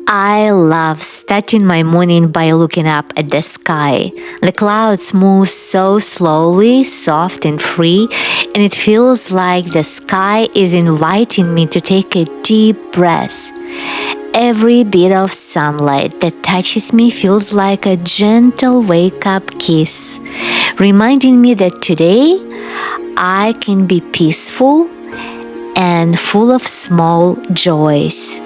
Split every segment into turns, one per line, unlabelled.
I love starting my morning by looking up at the sky. The clouds move so slowly, soft and free, and it feels like the sky is inviting me to take a deep breath. Every bit of sunlight that touches me feels like a gentle wake-up kiss, reminding me that today I can be peaceful and full of small joys.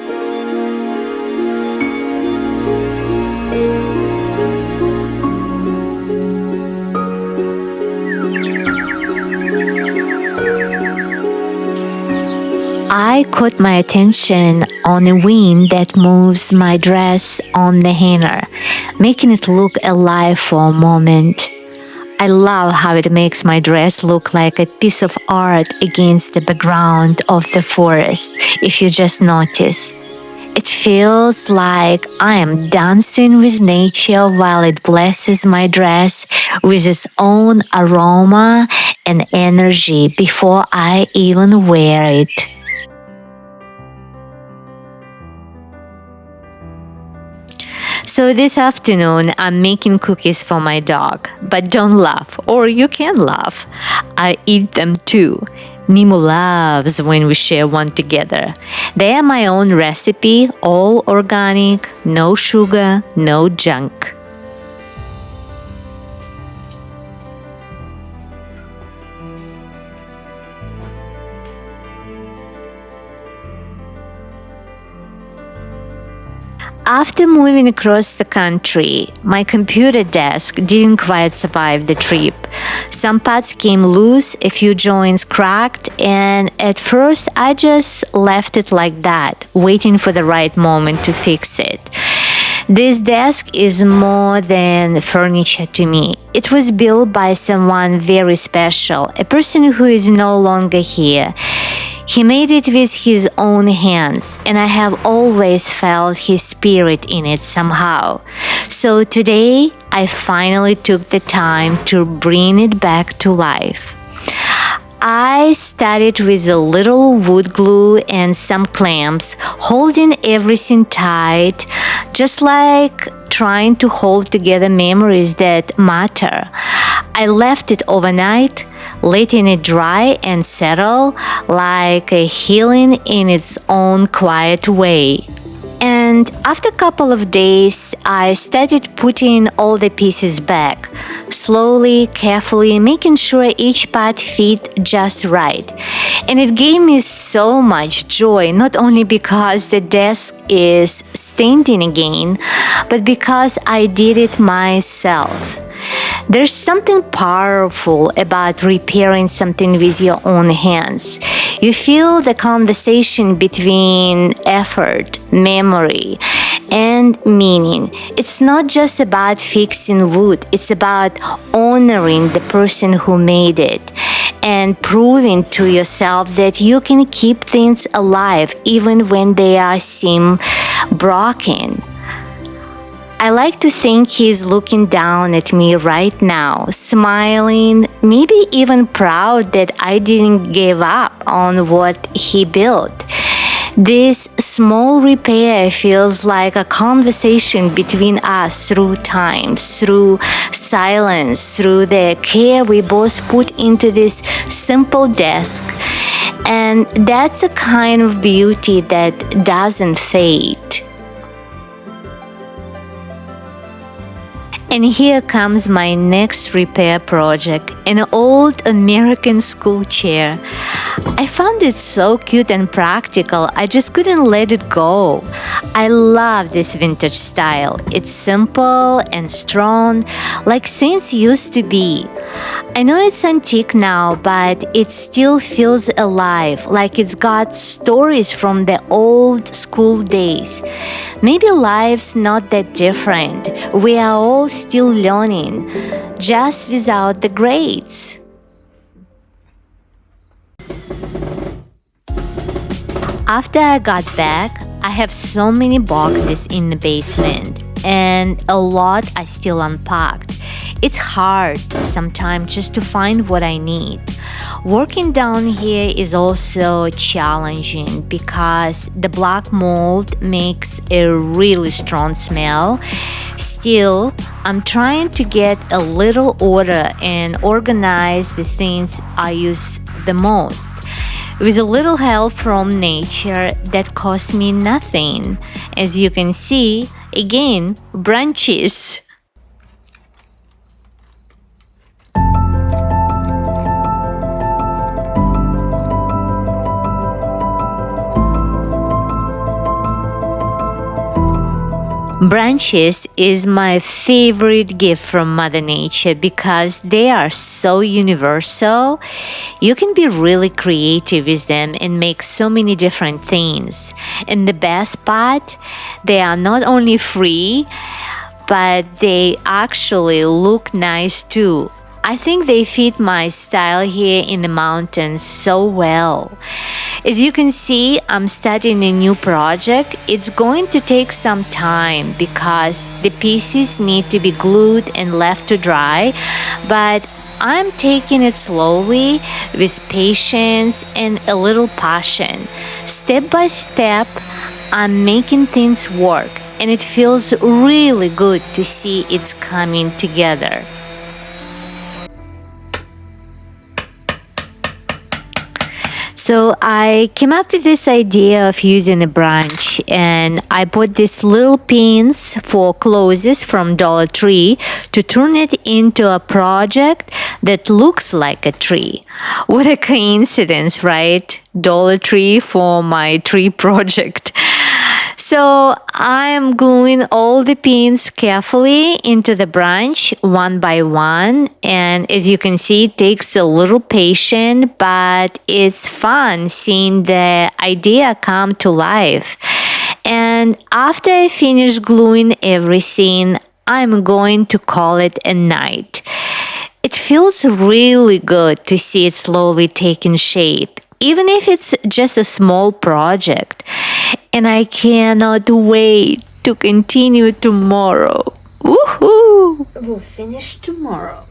I caught my attention on a wind that moves my dress on the hanger, making it look alive for a moment. I love how it makes my dress look like a piece of art against the background of the forest, if you just notice. It feels like I am dancing with nature while it blesses my dress with its own aroma and energy before I even wear it. So this afternoon, I'm making cookies for my dog. But don't laugh, or you can laugh. I eat them too. Nemo loves when we share one together. They are my own recipe, all organic, no sugar, no junk. After moving across the country, my computer desk didn't quite survive the trip. Some parts came loose, a few joints cracked, and at first I just left it like that, waiting for the right moment to fix it. This desk is more than furniture to me. It was built by someone very special, a person who is no longer here. He made it with his own hands, and I have always felt his spirit in it somehow. So today, I finally took the time to bring it back to life. I started with a little wood glue and some clamps, holding everything tight, just like trying to hold together memories that matter. I left it overnight, letting it dry and settle like a healing in its own quiet way. And after a couple of days, I started putting all the pieces back, slowly, carefully, making sure each part fit just right. And it gave me so much joy, not only because the desk is standing again, but because I did it myself. There's something powerful about repairing something with your own hands. You feel the conversation between effort, memory, and meaning. It's not just about fixing wood, it's about honoring the person who made it and proving to yourself that you can keep things alive even when they seem broken. I like to think he's looking down at me right now, smiling, maybe even proud that I didn't give up on what he built. This small repair feels like a conversation between us through time, through silence, through the care we both put into this simple desk. And that's a kind of beauty that doesn't fade. And here comes my next repair project, an old American school chair. I found it so cute and practical, I just couldn't let it go. I love this vintage style. It's simple and strong, like things used to be. I know it's antique now, but it still feels alive, like it's got stories from the old school days. Maybe life's not that different. We are all still learning, just without the grades. After I got back, I have so many boxes in the basement, and a lot I still unpacked. It's hard sometimes just to find what I need. Working down here is also challenging because the black mold makes a really strong smell. Still, I'm trying to get a little order and organize the things I use the most. With a little help from nature that cost me nothing. As you can see, again, branches. Branches is my favorite gift from Mother Nature because they are so universal. You can be really creative with them and make so many different things. And the best part, they are not only free, but they actually look nice too. I think they fit my style here in the mountains so well. As you can see, I'm starting a new project. It's going to take some time because the pieces need to be glued and left to dry, but I'm taking it slowly with patience and a little passion. Step by step, I'm making things work, and it feels really good to see it's coming together. So I came up with this idea of using a branch, and I bought these little pins for clothes from Dollar Tree to turn it into a project that looks like a tree. What a coincidence, right? Dollar Tree for my tree project. So I'm gluing all the pins carefully into the branch one by one, and as you can see, it takes a little patience, but it's fun seeing the idea come to life. And after I finish gluing everything, I'm going to call it a night. It feels really good to see it slowly taking shape, even if it's just a small project. And I cannot wait to continue tomorrow. Woohoo!
We'll finish tomorrow.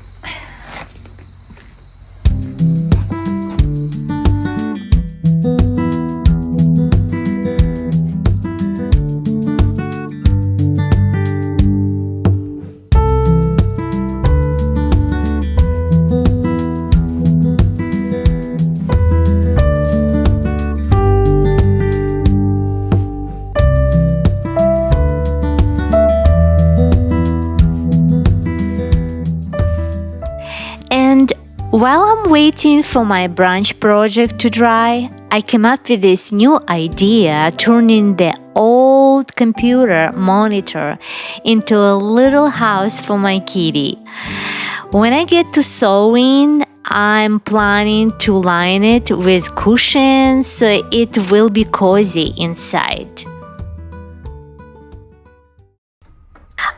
And while I'm waiting for my branch project to dry, I came up with this new idea turning the old computer monitor into a little house for my kitty. When I get to sewing, I'm planning to line it with cushions so it will be cozy inside.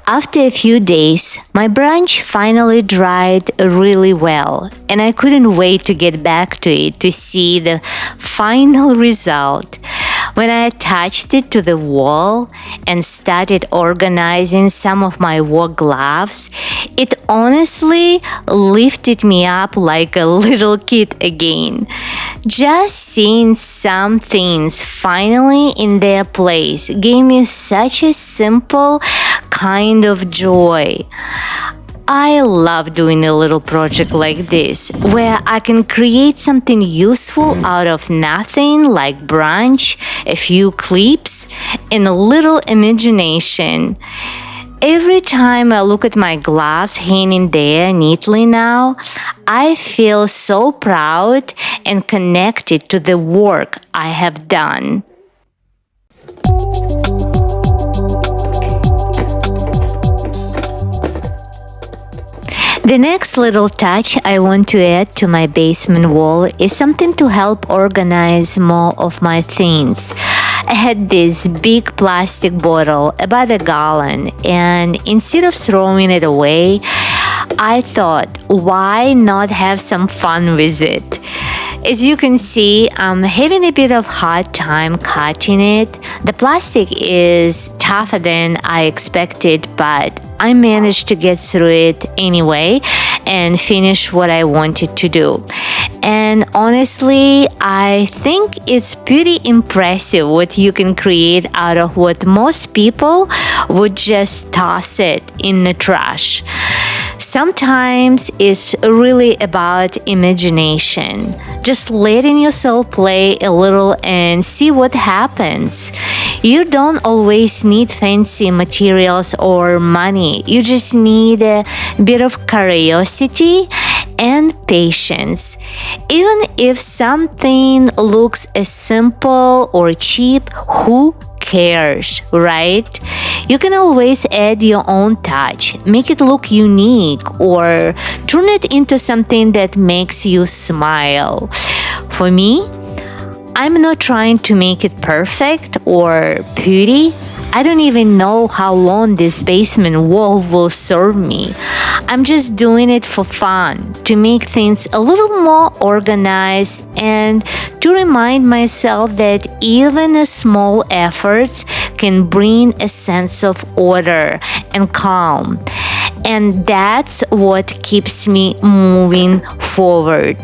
After a few days, my branch finally dried really well, and I couldn't wait to get back to it to see the final result. When I attached it to the wall and started organizing some of my work gloves, it honestly lifted me up like a little kid again. Just seeing some things finally in their place gave me such a simple kind of joy. I love doing a little project like this, where I can create something useful out of nothing, like branch, a few clips, and a little imagination. Every time I look at my gloves hanging there neatly now, I feel so proud and connected to the work I have done. The next little touch I want to add to my basement wall is something to help organize more of my things. I had this big plastic bottle, about a gallon, and instead of throwing it away, I thought, why not have some fun with it? As you can see, I'm having a bit of hard time cutting it. The plastic is tougher than I expected, but I managed to get through it anyway and finish what I wanted to do. And honestly, I think it's pretty impressive what you can create out of what most people would just toss it in the trash. Sometimes it's really about imagination, just letting yourself play a little and see what happens. You don't always need fancy materials or money, you just need a bit of curiosity and patience. Even if something looks as simple or cheap, who cares, right? You can always add your own touch, make it look unique, or turn it into something that makes you smile. For me, I'm not trying to make it perfect or pretty. I don't even know how long this basement wall will serve me. I'm just doing it for fun, to make things a little more organized and to remind myself that even a small efforts can bring a sense of order and calm. And that's what keeps me moving forward.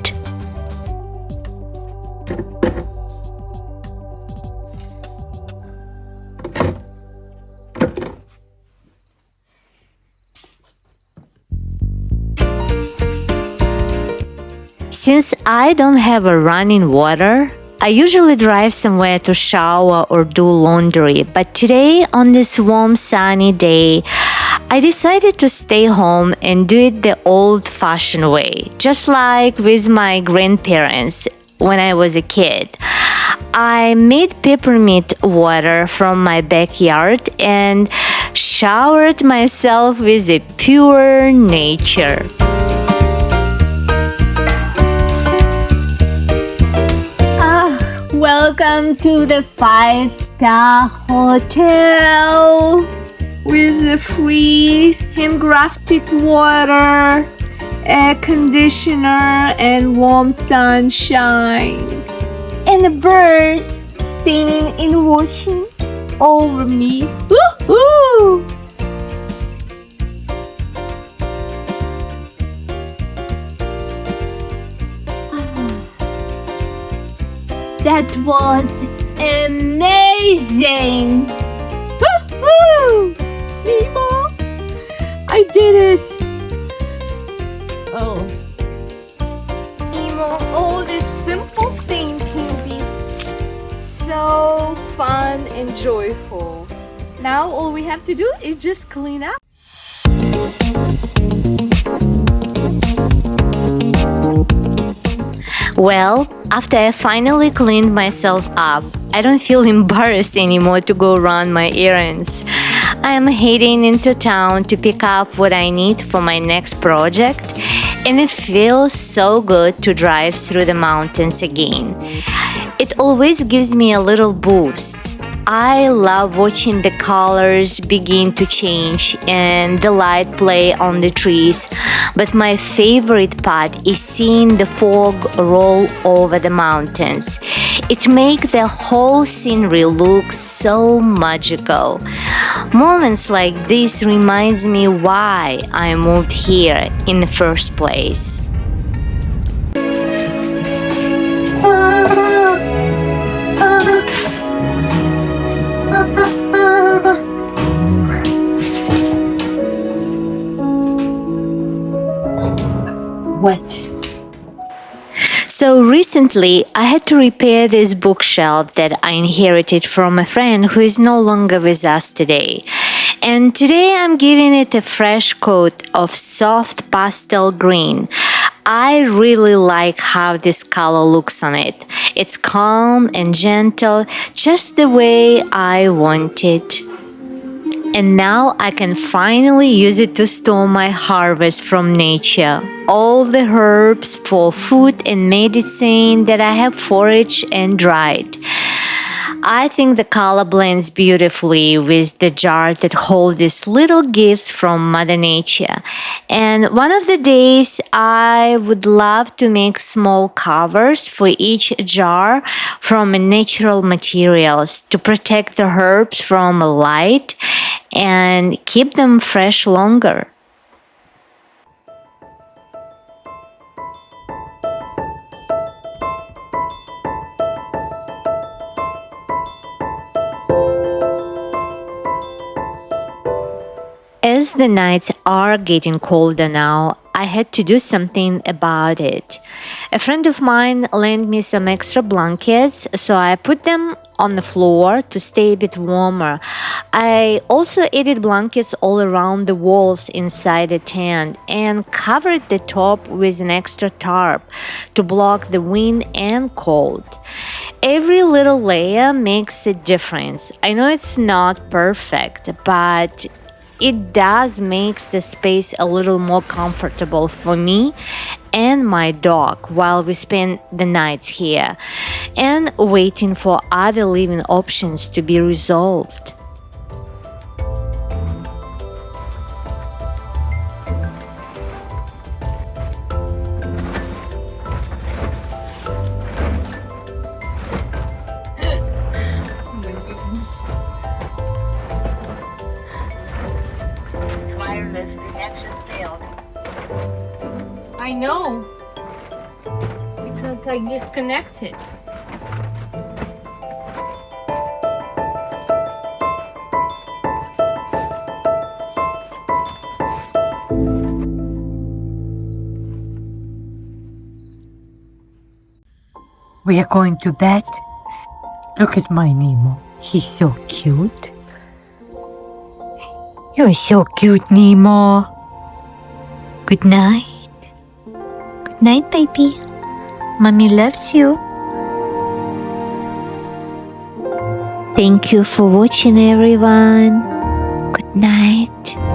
Since I don't have a running water, I usually drive somewhere to shower or do laundry, but today on this warm sunny day, I decided to stay home and do it the old-fashioned way, just like with my grandparents when I was a kid. I made peppermint water from my backyard and showered myself with a pure nature. Welcome to the 5-star hotel with the free handcrafted water, air conditioner, and warm sunshine, and a bird singing and watching over me. Woohoo! That was amazing! Woohoo! Nemo! I did it! Oh. Nemo, all these simple things can be so fun and joyful. Now all we have to do is just clean up. Well, after I finally cleaned myself up, I don't feel embarrassed anymore to go run my errands. I am heading into town to pick up what I need for my next project, and it feels so good to drive through the mountains again. It always gives me a little boost. I love watching the colors begin to change and the light play on the trees, but my favorite part is seeing the fog roll over the mountains. It makes the whole scenery look so magical. Moments like this reminds me why I moved here in the first place. What? So recently, I had to repair this bookshelf that I inherited from a friend who is no longer with us today. And today I'm giving it a fresh coat of soft pastel green. I really like how this color looks on it. It's calm and gentle, just the way I want it. And now I can finally use it to store my harvest from nature. All the herbs for food and medicine that I have foraged and dried. I think the color blends beautifully with the jar that holds these little gifts from Mother Nature. And one of the days, I would love to make small covers for each jar from natural materials to protect the herbs from light and keep them fresh longer. As the nights are getting colder now, I had to do something about it. A friend of mine lent me some extra blankets, so I put them on the floor to stay a bit warmer. I also added blankets all around the walls inside the tent and covered the top with an extra tarp to block the wind and cold. Every little layer makes a difference. I know it's not perfect, but it does makes the space a little more comfortable for me and my dog while we spend the nights here and waiting for other living options to be resolved.
Wireless connection failed.
I know, because I disconnected.
We are going to bed. Look at my Nemo. He's so cute. You're so cute, Nemo. Good night. Good night, baby. Mommy loves you.
Thank you for watching, everyone. Good night.